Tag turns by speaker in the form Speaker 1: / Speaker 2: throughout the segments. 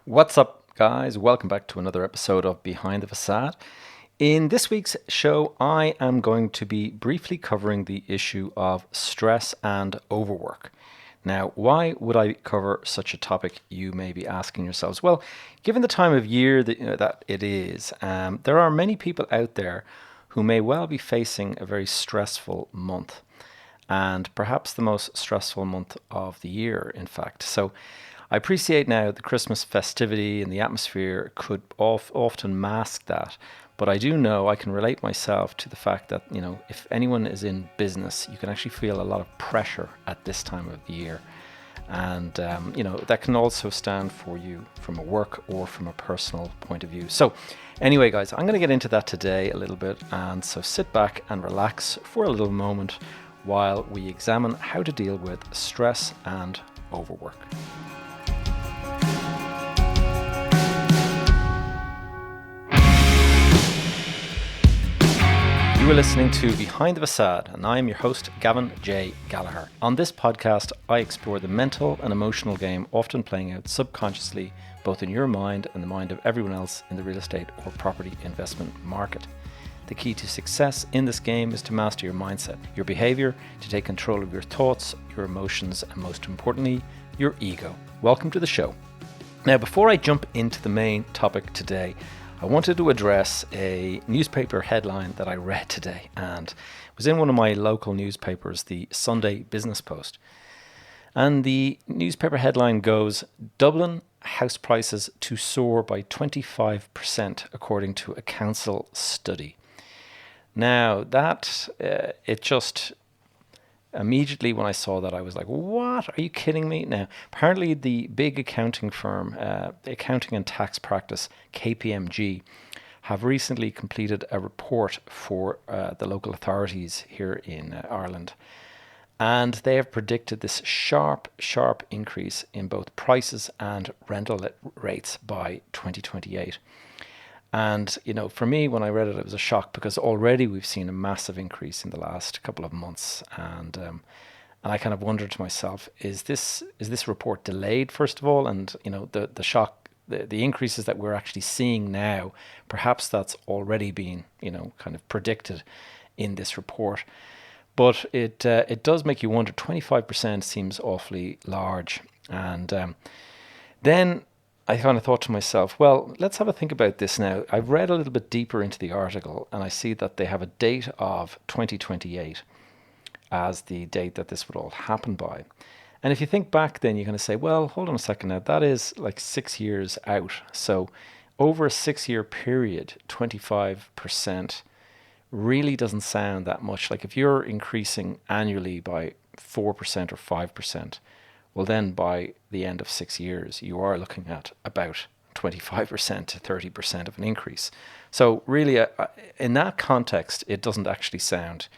Speaker 1: What's up, guys? Welcome back to another episode of Behind the Facade. In this week's show, I am going to be briefly covering the issue of stress and overwork. Now, why would I cover such a topic, you may be asking yourselves? Well, given the time of year that it is, there are many people out there who may well be facing a very stressful month, and perhaps the most stressful month of the year, in fact. So I appreciate now the Christmas festivity and the atmosphere could often mask that. But I do know I can relate myself to the fact that, if anyone is in business, you can actually feel a lot of pressure at this time of the year. And, that can also stand for you from a work or from a personal point of view. So anyway, guys, I'm going to get into that today a little bit. And so sit back and relax for a little moment while we examine how to deal with stress and overwork. You are listening to Behind the Facade, and I am your host, Gavin J. Gallagher. On this podcast, I explore the mental and emotional game often playing out subconsciously, both in your mind and the mind of everyone else in the real estate or property investment market. The key to success in this game is to master your mindset, your behavior, to take control of your thoughts, your emotions, and most importantly, your ego. Welcome to the show. Now, before I jump into the main topic today, I wanted to address a newspaper headline that I read today, and it was in one of my local newspapers, the Sunday Business Post. And the newspaper headline goes, "Dublin house prices to soar by 25% according to a council study." Now, that, it just, immediately when I saw that, I was like, what? Are you kidding me? Now, apparently the big accounting firm, the accounting and tax practice, KPMG, have recently completed a report for the local authorities here in Ireland. And they have predicted this sharp increase in both prices and rental rates by 2028. And, for me, when I read it, it was a shock because already we've seen a massive increase in the last couple of months. And I kind of wondered to myself, is this report delayed, first of all? And, the shock, the increases that we're actually seeing now, perhaps that's already been, kind of predicted in this report. But it does make you wonder. 25% seems awfully large. And then I kind of thought to myself, well, let's have a think about this now. I've read a little bit deeper into the article and I see that they have a date of 2028 as the date that this would all happen by. And if you think back, then you're going to say, well, hold on a second now, that is like 6 years out. So over a 6-year period, 25% really doesn't sound that much. Like if you're increasing annually by 4% or 5%, well, then by the end of 6 years, you are looking at about 25% to 30% of an increase. So really, in that context, it doesn't actually sound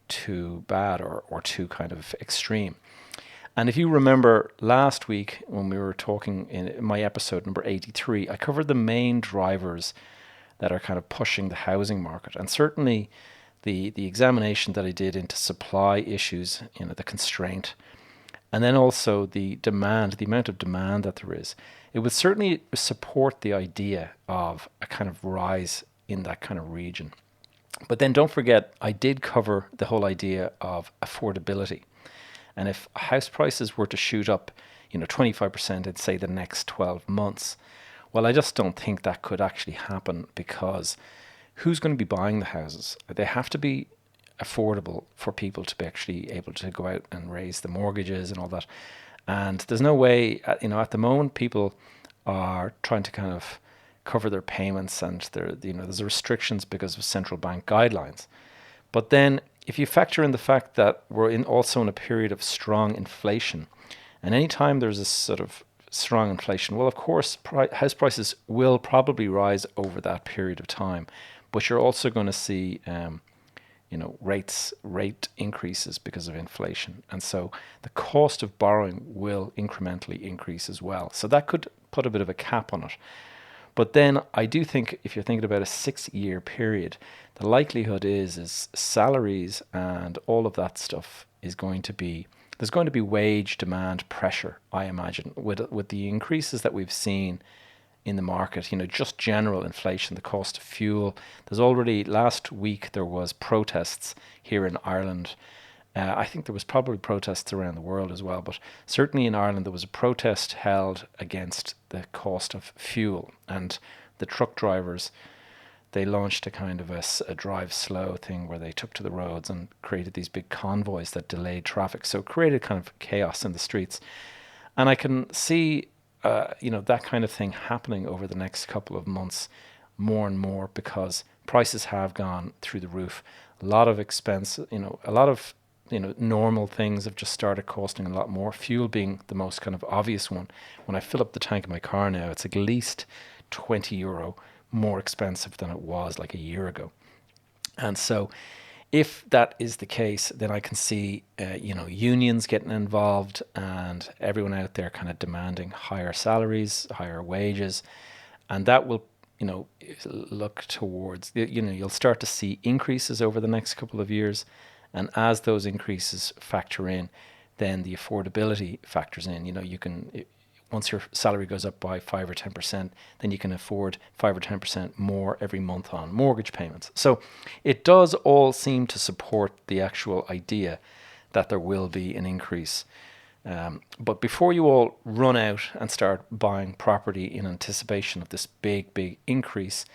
Speaker 1: too bad or too kind of extreme. And if you remember last week when we were talking in my episode number 83, I covered the main drivers that are kind of pushing the housing market. And certainly the examination that I did into supply issues, the constraint, and then also the demand, the amount of demand that there is, it would certainly support the idea of a kind of rise in that kind of region. But then don't forget, I did cover the whole idea of affordability. And if house prices were to shoot up, 25% in, say, the next 12 months, well, I just don't think that could actually happen because who's going to be buying the houses? They have to be affordable for people to be actually able to go out and raise the mortgages and all that. And there's no way, at the moment, people are trying to kind of cover their payments and there's restrictions because of central bank guidelines. But then if you factor in the fact that we're also in a period of strong inflation, and anytime there's a sort of strong inflation, well, of course, house prices will probably rise over that period of time. But you're also going to see rate increases because of inflation. And so the cost of borrowing will incrementally increase as well. So that could put a bit of a cap on it. But then I do think if you're thinking about a 6-year period, the likelihood is salaries and all of that stuff is going to be, there's going to be wage demand pressure, I imagine, with the increases that we've seen in the market, just general inflation, the cost of fuel. There's already, last week, there was protests here in Ireland. I think there was probably protests around the world as well, but certainly in Ireland there was a protest held against the cost of fuel, and the truck drivers, they launched a kind of a drive slow thing where they took to the roads and created these big convoys that delayed traffic. So it created kind of chaos in the streets. And I can see, that kind of thing happening over the next couple of months more and more, because prices have gone through the roof. A lot of expense, a lot of normal things have just started costing a lot more. Fuel being the most kind of obvious one. When I fill up the tank of my car now, it's at least €20 more expensive than it was like a year ago. And so if that is the case, then I can see, unions getting involved and everyone out there kind of demanding higher salaries, higher wages. And that will, look towards, you'll start to see increases over the next couple of years. And as those increases factor in, then the affordability factors in. You can, once your salary goes up by 5 or 10%, then you can afford 5 or 10% more every month on mortgage payments. So it does all seem to support the actual idea that there will be an increase. But before you all run out and start buying property in anticipation of this big, big increase,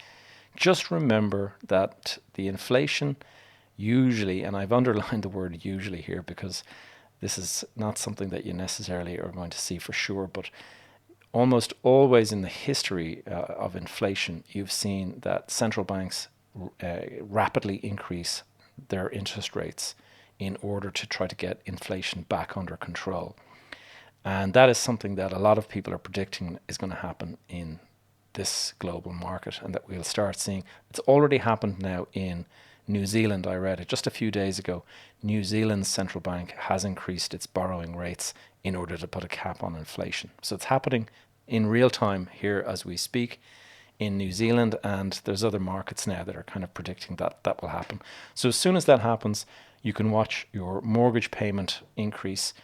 Speaker 1: just remember that the inflation usually, and I've underlined the word usually here because this is not something that you necessarily are going to see for sure, but almost always in the history of inflation, you've seen that central banks rapidly increase their interest rates in order to try to get inflation back under control. And that is something that a lot of people are predicting is going to happen in this global market, and that we'll start seeing. It's already happened now in New Zealand. I read it just a few days ago. New Zealand's central bank has increased its borrowing rates in order to put a cap on inflation. So it's happening in real time here as we speak in New Zealand, and there's other markets now that are kind of predicting that that will happen. So as soon as that happens, you can watch your mortgage payment increase.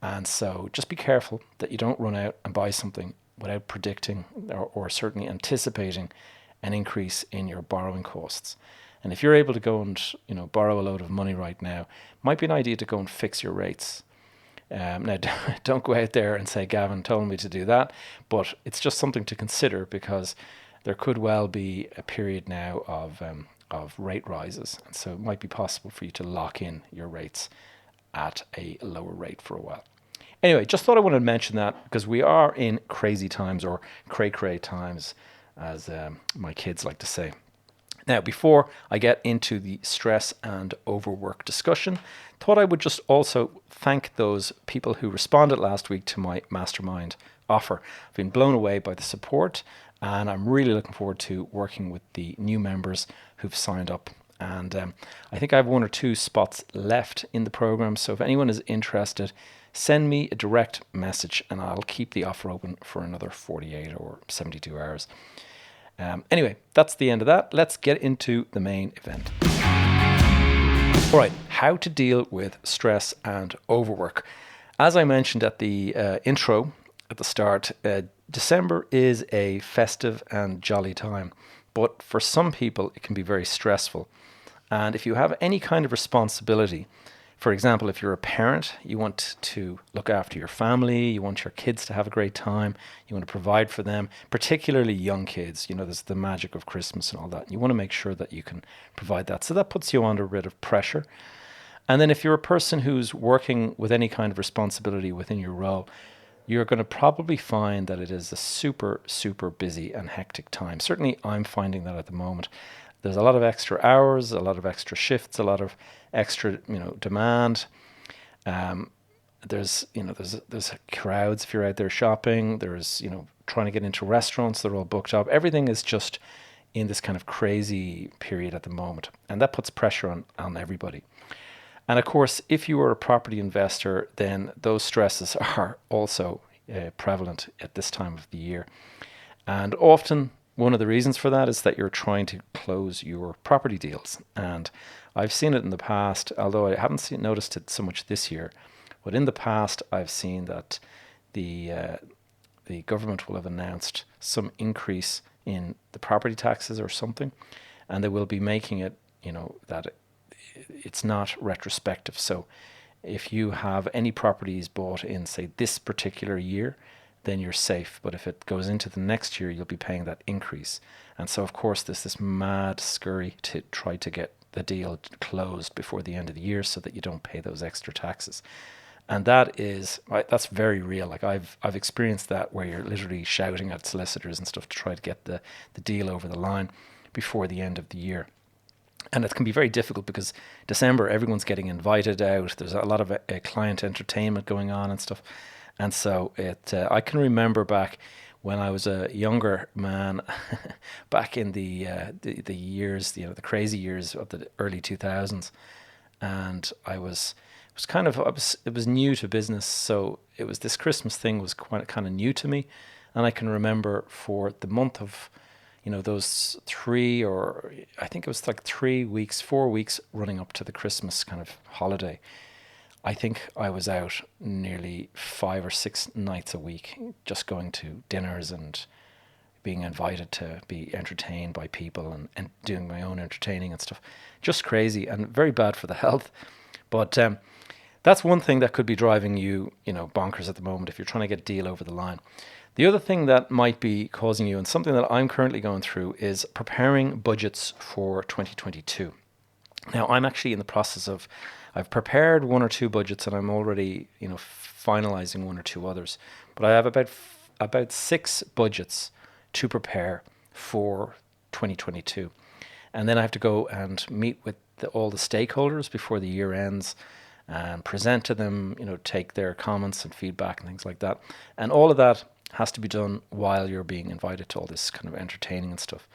Speaker 1: And so just be careful that you don't run out and buy something without predicting or certainly anticipating an increase in your borrowing costs. And if you're able to go and borrow a load of money right now, it might be an idea to go and fix your rates. Now, don't go out there and say, Gavin told me to do that, but it's just something to consider, because there could well be a period now of rate rises. And so it might be possible for you to lock in your rates at a lower rate for a while. Anyway, just thought I wanted to mention that, because we are in crazy times, or cray-cray times, as my kids like to say. Now, before I get into the stress and overwork discussion, thought I would just also thank those people who responded last week to my mastermind offer. I've been blown away by the support, and I'm really looking forward to working with the new members who've signed up. And I think I have 1 or 2 spots left in the program. So if anyone is interested, send me a direct message and I'll keep the offer open for another 48 or 72 hours. Anyway, that's the end of that. Let's get into the main event. All right, how to deal with stress and overwork. As I mentioned at the intro at the start, December is a festive and jolly time, but for some people it can be very stressful. And if you have any kind of responsibility, for example, if you're a parent, you want to look after your family, you want your kids to have a great time, you want to provide for them, particularly young kids. There's the magic of Christmas and all that. You want to make sure that you can provide that. So that puts you under a bit of pressure. And then if you're a person who's working with any kind of responsibility within your role, you're going to probably find that it is a super, super busy and hectic time. Certainly I'm finding that at the moment. There's a lot of extra hours, a lot of extra shifts, a lot of extra, demand. There's crowds if you're out there shopping. There's, trying to get into restaurants. They're all booked up. Everything is just in this kind of crazy period at the moment. And that puts pressure on everybody. And of course, if you are a property investor, then those stresses are also prevalent at this time of the year. And often, one of the reasons for that is that you're trying to close your property deals. And I've seen it in the past, although I haven't noticed it so much this year, but in the past I've seen that the the government will have announced some increase in the property taxes or something, and they will be making it, that it's not retrospective. So if you have any properties bought in, say, this particular year, then you're safe. But if it goes into the next year, you'll be paying that increase. And so, of course, there's this mad scurry to try to get the deal closed before the end of the year so that you don't pay those extra taxes. And that's very real. Like I've experienced that, where you're literally shouting at solicitors and stuff to try to get the deal over the line before the end of the year. And it can be very difficult because December, everyone's getting invited out. There's a lot of client entertainment going on and stuff. And so I can remember back when I was a younger man, back in the years, the crazy years of the early 2000s, and it was new to business, so this Christmas thing was quite kind of new to me, and I can remember for the month of, those 4 weeks running up to the Christmas kind of holiday, I think I was out nearly 5 or 6 nights a week, just going to dinners and being invited to be entertained by people and doing my own entertaining and stuff. Just crazy and very bad for the health. But that's one thing that could be driving you, bonkers at the moment if you're trying to get a deal over the line. The other thing that might be causing you, and something that I'm currently going through, is preparing budgets for 2022. Now, I'm actually in the process of, I've prepared 1 or 2 budgets, and I'm already, finalizing 1 or 2 others. But I have about 6 budgets to prepare for 2022. And then I have to go and meet with all the stakeholders before the year ends and present to them, take their comments and feedback and things like that. And all of that has to be done while you're being invited to all this kind of entertaining and stuff.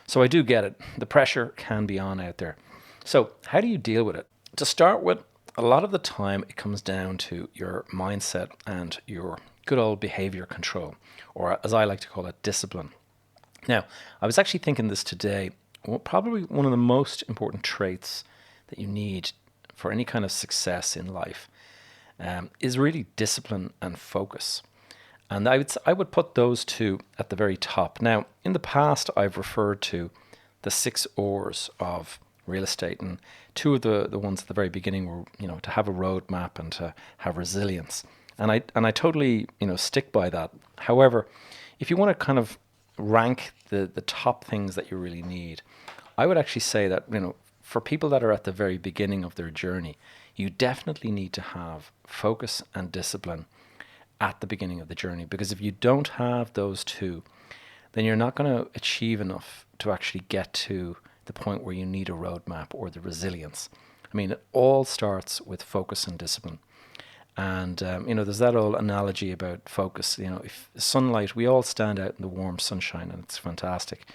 Speaker 1: So I do get it. The pressure can be on out there. So how do you deal with it? To start with, a lot of the time it comes down to your mindset and your good old behavior control, or as I like to call it, discipline. Now, I was actually thinking this today. Probably one of the most important traits that you need for any kind of success in life is really discipline and focus. And I would put those two at the very top. Now, in the past, I've referred to the 6 R's of real estate, and 2 of the ones at the very beginning were, to have a roadmap and to have resilience. And I totally, stick by that. However, if you want to kind of rank the top things that you really need, I would actually say that, for people that are at the very beginning of their journey, you definitely need to have focus and discipline at the beginning of the journey, because if you don't have those 2, then you're not going to achieve enough to actually get to the point where you need a roadmap or the resilience. I mean, it all starts with focus and discipline. And, there's that old analogy about focus. If sunlight, we all stand out in the warm sunshine and it's fantastic.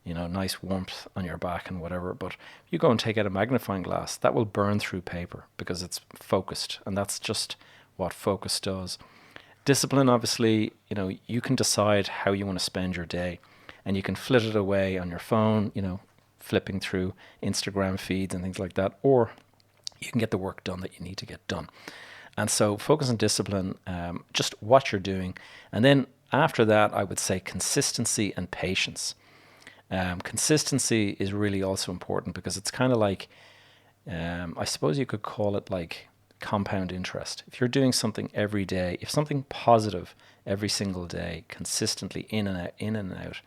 Speaker 1: Nice warmth on your back and whatever. But you go and take out a magnifying glass, that will burn through paper because it's focused. And that's just what focus does. Discipline, obviously, you can decide how you want to spend your day, and you can flit it away on your phone, flipping through Instagram feeds and things like that, or you can get the work done that you need to get done. And so focus and discipline, just what you're doing. And then after that, I would say consistency and patience. Consistency is really also important because it's kind of like, I suppose you could call it like compound interest. If you're doing something every day, if something positive every single day, consistently in and out,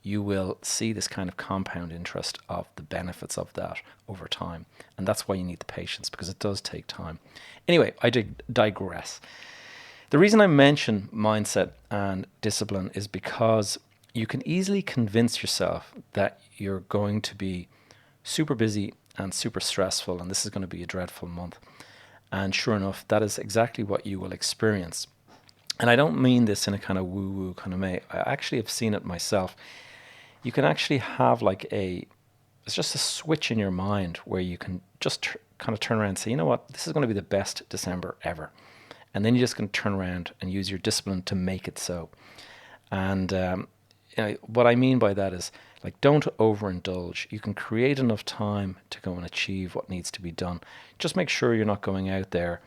Speaker 1: you will see this kind of compound interest of the benefits of that over time. And that's why you need the patience, because it does take time. Anyway, I digress. The reason I mention mindset and discipline is because you can easily convince yourself that you're going to be super busy and super stressful, and this is going to be a dreadful month. And sure enough, that is exactly what you will experience. And I don't mean this in a kind of woo-woo kind of way. I actually have seen it myself. You can actually have it's just a switch in your mind where you can just kind of turn around and say, you know what, this is going to be the best December ever. And then you're just going to turn around and use your discipline to make it so. And what I mean by that is, don't overindulge. You can create enough time to go and achieve what needs to be done. Just make sure you're not going out there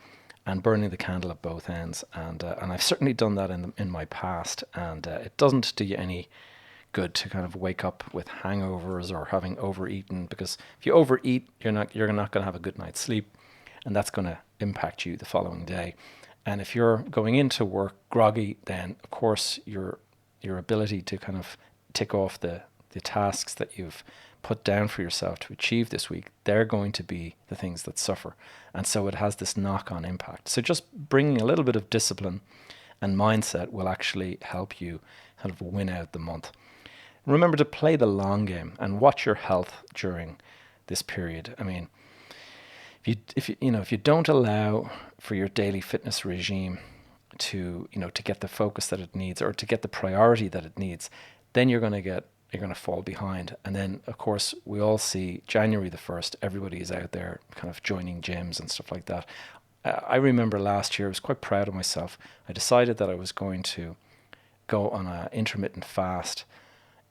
Speaker 1: and burning the candle at both ends. And I've certainly done that in my past, and it doesn't do you any good to kind of wake up with hangovers or having overeaten, because if you overeat, you're not going to have a good night's sleep, and that's going to impact you the following day. And if you're going into work groggy, then of course your ability to kind of tick off the tasks that you've put down for yourself to achieve this week, they're going to be the things that suffer. And so it has this knock-on impact. So just bringing a little bit of discipline and mindset will actually help you kind of win out the month. Remember to play the long game and watch your health during this period. I mean, if you don't allow for your daily fitness regime to get the focus that it needs, or to get the priority that it needs, then you're going to fall behind. And then of course we all see January the 1st, everybody is out there kind of joining gyms and stuff like that. I remember last year I was quite proud of myself. I decided that I was going to go on an intermittent fast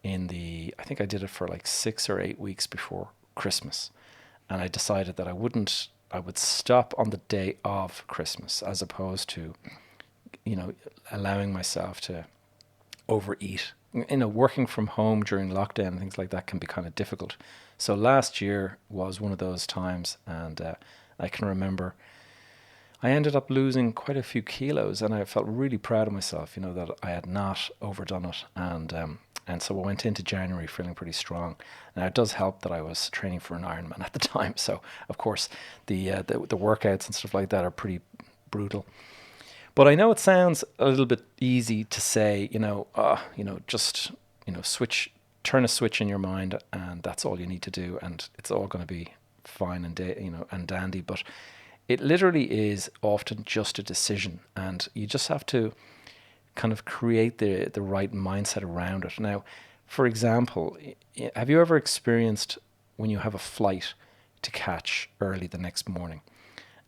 Speaker 1: I think I did it for like 6 or 8 weeks before Christmas. And I decided that I would stop on the day of Christmas, as opposed to, allowing myself to overeat. Working from home during lockdown and things like that can be kind of difficult. So last year was one of those times, and I can remember I ended up losing quite a few kilos, and I felt really proud of myself, that I had not overdone it. And so I went into January feeling pretty strong. Now, it does help that I was training for an Ironman at the time. So, of course, the workouts and stuff like that are pretty brutal. But I know it sounds a little bit easy to say, just, turn a switch in your mind, and that's all you need to do, and it's all going to be fine and dandy. But it literally is often just a decision, and you just have to kind of create the right mindset around it. Now, for example, have you ever experienced when you have a flight to catch early the next morning,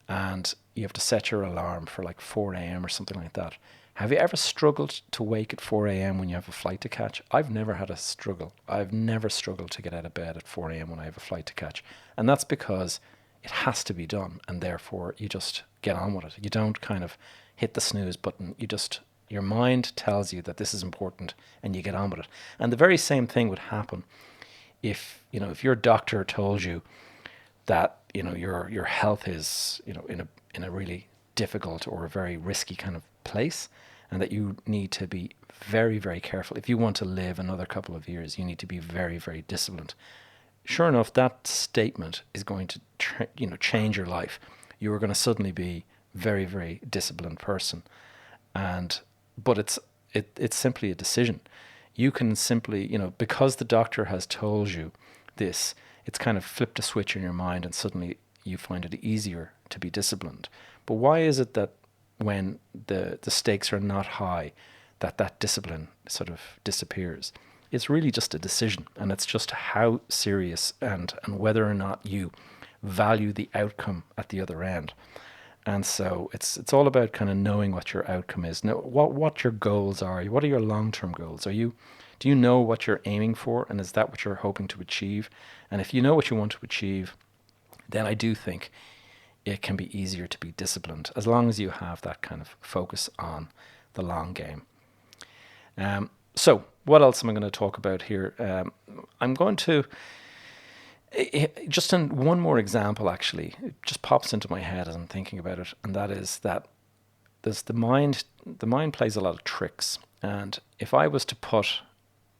Speaker 1: and you have to set your alarm for like 4 a.m. or something like that? Have you ever struggled to wake at 4 a.m. when you have a flight to catch? I've never had a struggle. I've never struggled to get out of bed at 4 a.m. when I have a flight to catch. And that's because it has to be done, and therefore you just get on with it. You don't kind of hit the snooze button. Your mind tells you that this is important, and you get on with it. And the very same thing would happen if your doctor told you that your health is in a really difficult or a very risky kind of place, and that you need to be very, very careful. If you want to live another couple of years, you need to be very, very disciplined. Sure enough, that statement is going to change your life. You are going to suddenly be very, very disciplined person, but it's simply a decision. You can simply, because the doctor has told you this, it's kind of flipped a switch in your mind, and suddenly you find it easier to be disciplined. But why is it that when the stakes are not high, that discipline sort of disappears? It's really just a decision, and it's just how serious and whether or not you value the outcome at the other end. And so it's all about kind of knowing what your outcome is. Know what your goals are. What are your long-term goals? Do you know what you're aiming for, and is that what you're hoping to achieve? And if you know what you want to achieve, then I do think it can be easier to be disciplined, as long as you have that kind of focus on the long game. So what else am I going to talk about here? I'm going to just in one more example, actually. It just pops into my head as I'm thinking about it, and that is that there's the mind plays a lot of tricks. And if I was to put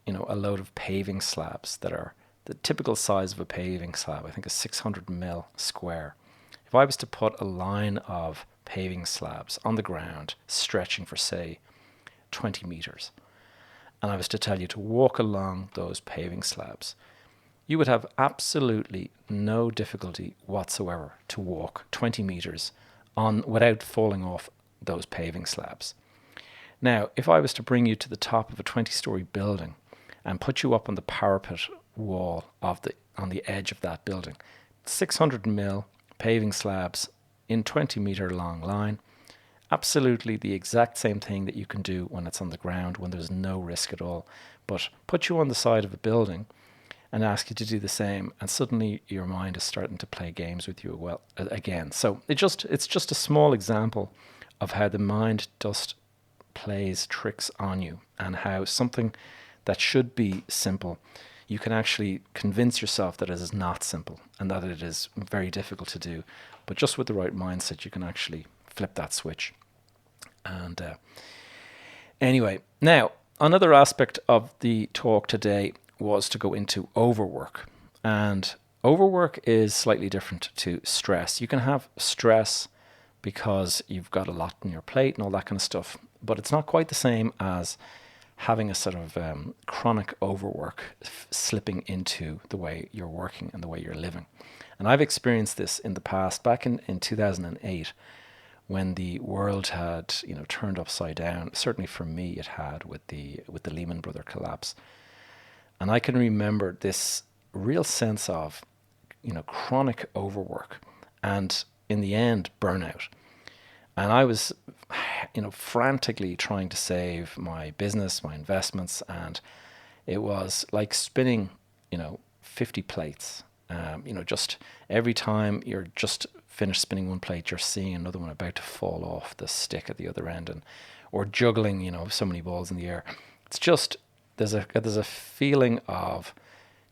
Speaker 1: a load of paving slabs that are the typical size of a paving slab, I think a 600 mil square. If I was to put a line of paving slabs on the ground stretching for, say, 20 meters, and I was to tell you to walk along those paving slabs, you would have absolutely no difficulty whatsoever to walk 20 meters without falling off those paving slabs. Now, if I was to bring you to the top of a 20-story building and put you up on the parapet wall on the edge of that building, 600 mil paving slabs in 20-meter long line, absolutely the exact same thing that you can do when it's on the ground, when there's no risk at all. But put you on the side of a building and ask you to do the same, and suddenly your mind is starting to play games with you again. So it's just a small example of how the mind just plays tricks on you, and how something that should be simple, you can actually convince yourself that it is not simple and that it is very difficult to do. But just with the right mindset, you can actually flip that switch. And anyway, now another aspect of the talk today was to go into overwork. And overwork is slightly different to stress. You can have stress because you've got a lot on your plate and all that kind of stuff, but it's not quite the same as having a sort of chronic overwork slipping into the way you're working and the way you're living. And I've experienced this in the past, back in 2008, when the world had turned upside down. Certainly for me, it had with the Lehman Brothers collapse. And I can remember this real sense of chronic overwork, and in the end, burnout. And I was frantically trying to save my business, my investments, and it was like spinning 50 plates. Just every time you're just finished spinning one plate, you're seeing another one about to fall off the stick at the other end, or juggling so many balls in the air. It's just there's a feeling of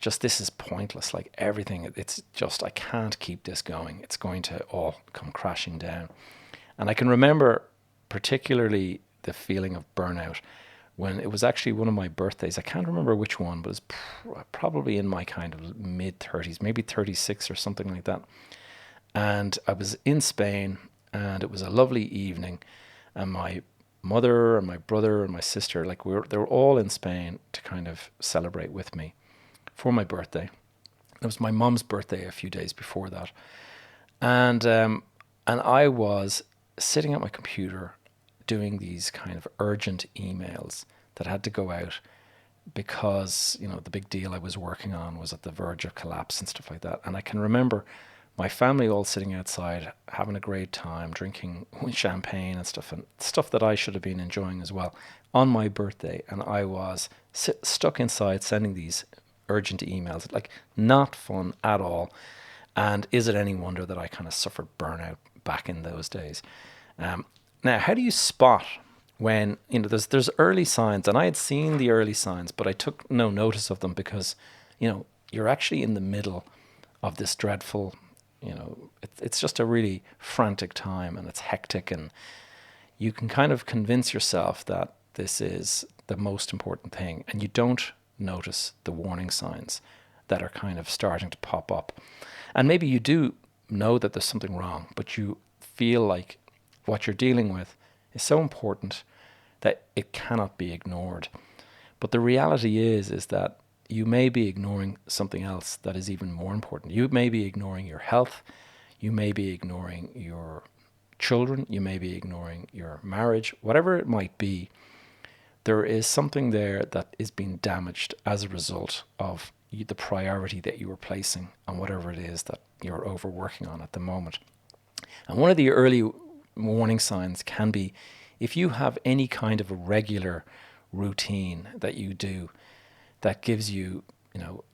Speaker 1: just, this is pointless. Like everything, it's just, I can't keep this going. It's going to all come crashing down. And I can remember particularly the feeling of burnout when it was actually one of my birthdays. I can't remember which one, but it was probably in my kind of mid-30s, maybe 36 or something like that. And I was in Spain, and it was a lovely evening, and my mother and my brother and my sister, they were all in Spain to kind of celebrate with me for my birthday. It was my mom's birthday a few days before that. And I was sitting at my computer doing these kind of urgent emails that had to go out because, the big deal I was working on was at the verge of collapse and stuff like that. And I can remember my family all sitting outside having a great time, drinking champagne and stuff that I should have been enjoying as well on my birthday. And I was stuck inside sending these urgent emails, like not fun at all. And is it any wonder that I kind of suffered burnout back in those days? Now, how do you spot when, there's early signs, and I had seen the early signs, but I took no notice of them because, you're actually in the middle of this dreadful, it's just a really frantic time, and it's hectic, and you can kind of convince yourself that this is the most important thing, and you don't notice the warning signs that are kind of starting to pop up. And maybe you do know that there's something wrong, but you feel like what you're dealing with is so important that it cannot be ignored. But the reality is that you may be ignoring something else that is even more important. You may be ignoring your health. You may be ignoring your children. You may be ignoring your marriage. Whatever it might be, there is something there that is being damaged as a result of the priority that you were placing on whatever it is that you're overworking on at the moment. And one of the early warning signs can be if you have any kind of a regular routine that you do that gives you,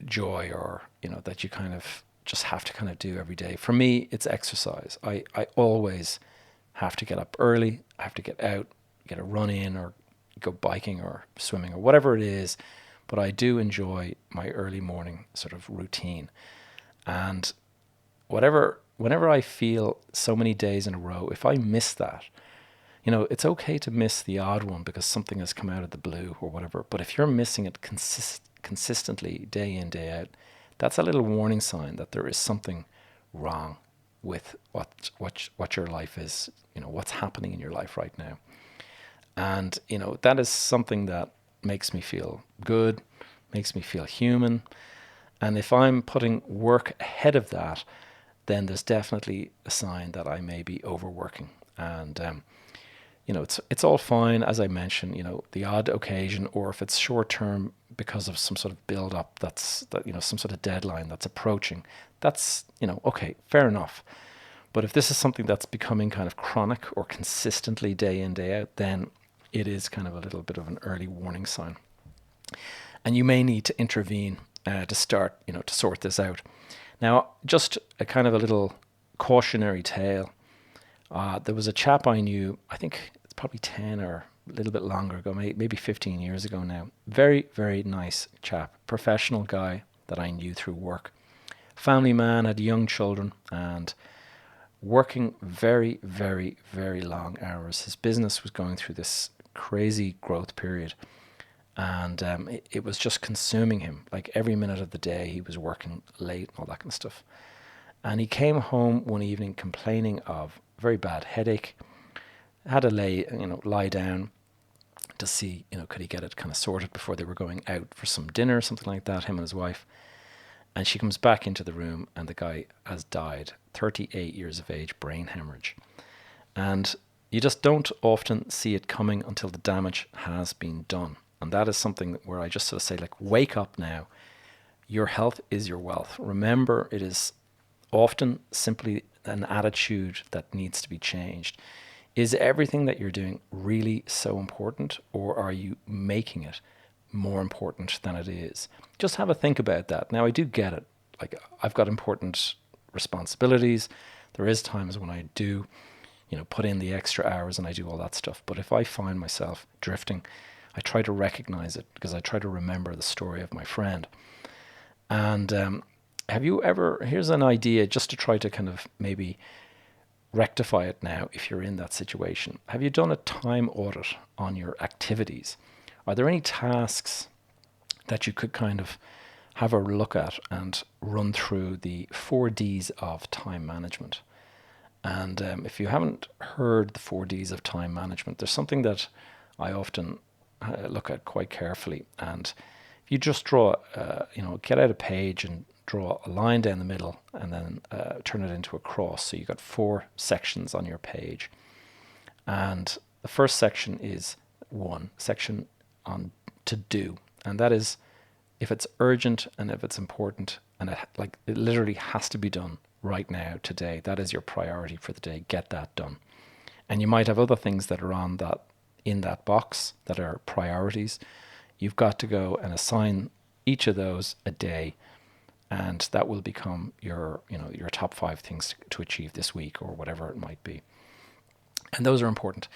Speaker 1: joy, or, that you kind of just have to kind of do every day. For me, it's exercise. I always have to get up early. I have to get out, get a run in, or go biking or swimming or whatever it is. But I do enjoy my early morning sort of routine. And whenever I feel so many days in a row, if I miss that, it's okay to miss the odd one because something has come out of the blue or whatever. But if you're missing it consistently, day in, day out, that's a little warning sign that there is something wrong with what your life is, what's happening in your life right now. And, that is something that makes me feel good, makes me feel human. And if I'm putting work ahead of that, then there's definitely a sign that I may be overworking. And, it's all fine, as I mentioned, the odd occasion, or if it's short term because of some sort of build up some sort of deadline that's approaching, that's, okay, fair enough. But if this is something that's becoming kind of chronic or consistently day in, day out, then it is kind of a little bit of an early warning sign. And you may need to intervene to start, to sort this out. Now, just a kind of a little cautionary tale. There was a chap I knew, I think it's probably 10 or a little bit longer ago, maybe 15 years ago now. Very, very nice chap, professional guy that I knew through work. Family man, had young children, and working very, very, very long hours. His business was going through this crazy growth period, and it was just consuming him. Like every minute of the day, he was working late and all that kind of stuff. And he came home one evening complaining of very bad headache. Had to lie down to see, could he get it kind of sorted before they were going out for some dinner, something like that, him and his wife. And she comes back into the room, and the guy has died, 38 years of age, brain hemorrhage. And you just don't often see it coming until the damage has been done. And that is something where I just sort of say, like, wake up now. Your health is your wealth. Remember, it is often simply an attitude that needs to be changed. Is everything that you're doing really so important, or are you making it more important than it is? Just have a think about that. Now, I do get it. Like, I've got important responsibilities. There is times when I do, put in the extra hours and I do all that stuff. But if I find myself drifting, I try to recognize it, because I try to remember the story of my friend. And have you ever, here's an idea just to try to kind of maybe rectify it now if you're in that situation. Have you done a time audit on your activities? Are there any tasks that you could kind of have a look at and run through the 4Ds of time management? And if you haven't heard the 4Ds of time management, there's something that I often look at quite carefully. And if you just draw, get out a page and draw a line down the middle, and then turn it into a cross. So you've got 4 sections on your page. And the first section is one section on to do. And that is if it's urgent and if it's important, and it literally has to be done right now, today. That is your priority for the day. Get that done. And you might have other things that are on that, in that box, that are priorities. You've got to go and assign each of those a day, and that will become your top 5 things to achieve this week, or whatever it might be. And those are important.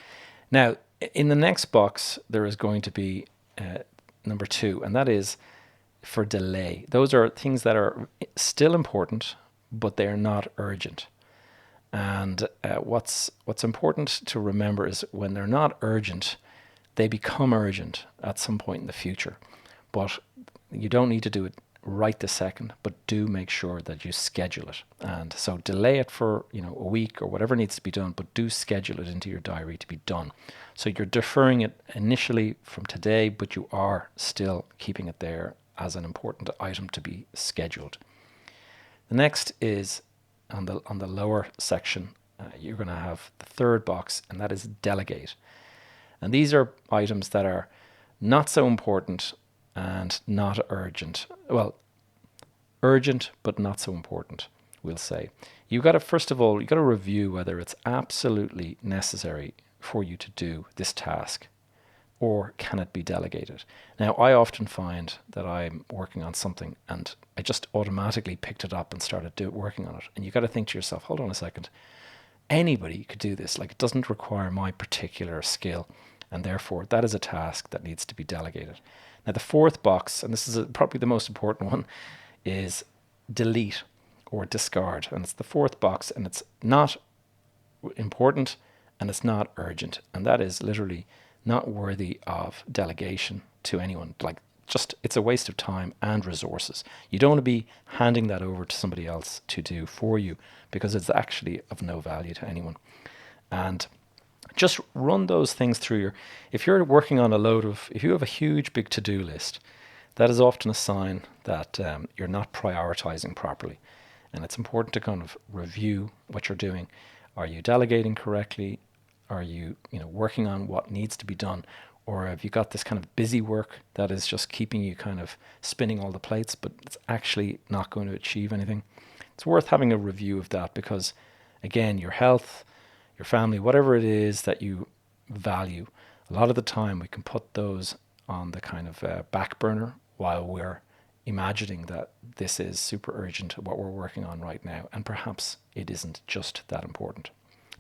Speaker 1: Now, in the next box, there is going to be number 2, and that is for delay. Those are things that are still important, but they are not urgent. And what's important to remember is when they're not urgent, they become urgent at some point in the future. But you don't need to do it right this second, but do make sure that you schedule it. And so delay it for a week or whatever needs to be done, but do schedule it into your diary to be done. So you're deferring it initially from today, but you are still keeping it there as an important item to be scheduled. The next is on the lower section. You're going to have the third box, and that is delegate. And these are items that are not so important and not urgent. Well, urgent but not so important, we'll say. You've got to, first of all, you've got to review whether it's absolutely necessary for you to do this task, or can it be delegated? Now, I often find that I'm working on something and I just automatically picked it up and started working on it. And you got to think to yourself, hold on a second, anybody could do this. Like, it doesn't require my particular skill, and therefore that is a task that needs to be delegated. Now, the fourth box, and this is probably the most important one, is delete or discard. And it's the fourth box, and it's not important and it's not urgent. And that is literally not worthy of delegation to anyone. Like, just, it's a waste of time and resources. You don't want to be handing that over to somebody else to do for you, because it's actually of no value to anyone. And just run those things through if you're working on if you have a huge big to-do list, that is often a sign that you're not prioritizing properly. And it's important to kind of review what you're doing. Are you delegating correctly? Are you, working on what needs to be done? Or have you got this kind of busy work that is just keeping you kind of spinning all the plates, but it's actually not going to achieve anything? It's worth having a review of that, because, again, your health, your family, whatever it is that you value, a lot of the time we can put those on the kind of back burner while we're imagining that this is super urgent, what we're working on right now, and perhaps it isn't just that important.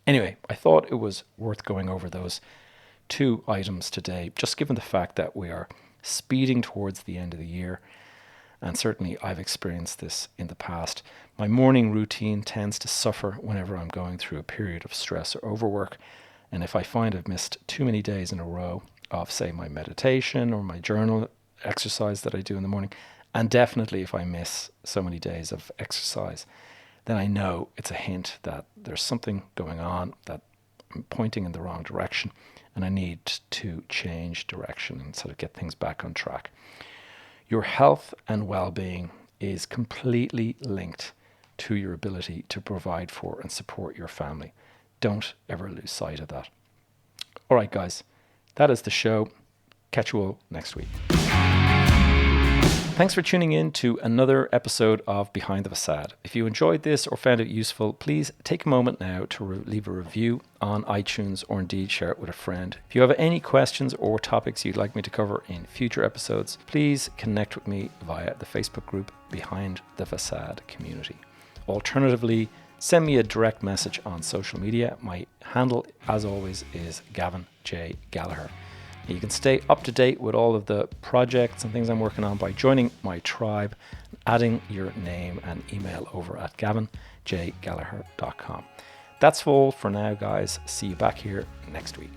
Speaker 1: Anyway, I thought it was worth going over those 2 items today, just given the fact that we are speeding towards the end of the year. And certainly I've experienced this in the past. My morning routine tends to suffer whenever I'm going through a period of stress or overwork. And if I find I've missed too many days in a row of, say, my meditation or my journal exercise that I do in the morning, and definitely if I miss so many days of exercise, then I know it's a hint that there's something going on, that I'm pointing in the wrong direction, and I need to change direction and sort of get things back on track. Your health and well-being is completely linked to your ability to provide for and support your family. Don't ever lose sight of that. All right, guys, that is the show. Catch you all next week. Thanks for tuning in to another episode of Behind the Facade. If you enjoyed this or found it useful, please take a moment now to leave a review on iTunes, or indeed share it with a friend. If you have any questions or topics you'd like me to cover in future episodes, please connect with me via the Facebook group Behind the Facade Community. Alternatively, send me a direct message on social media. My handle, as always, is Gavin J. Gallagher. You can stay up to date with all of the projects and things I'm working on by joining my tribe, adding your name and email over at gavinjgallagher.com. That's all for now, guys. See you back here next week.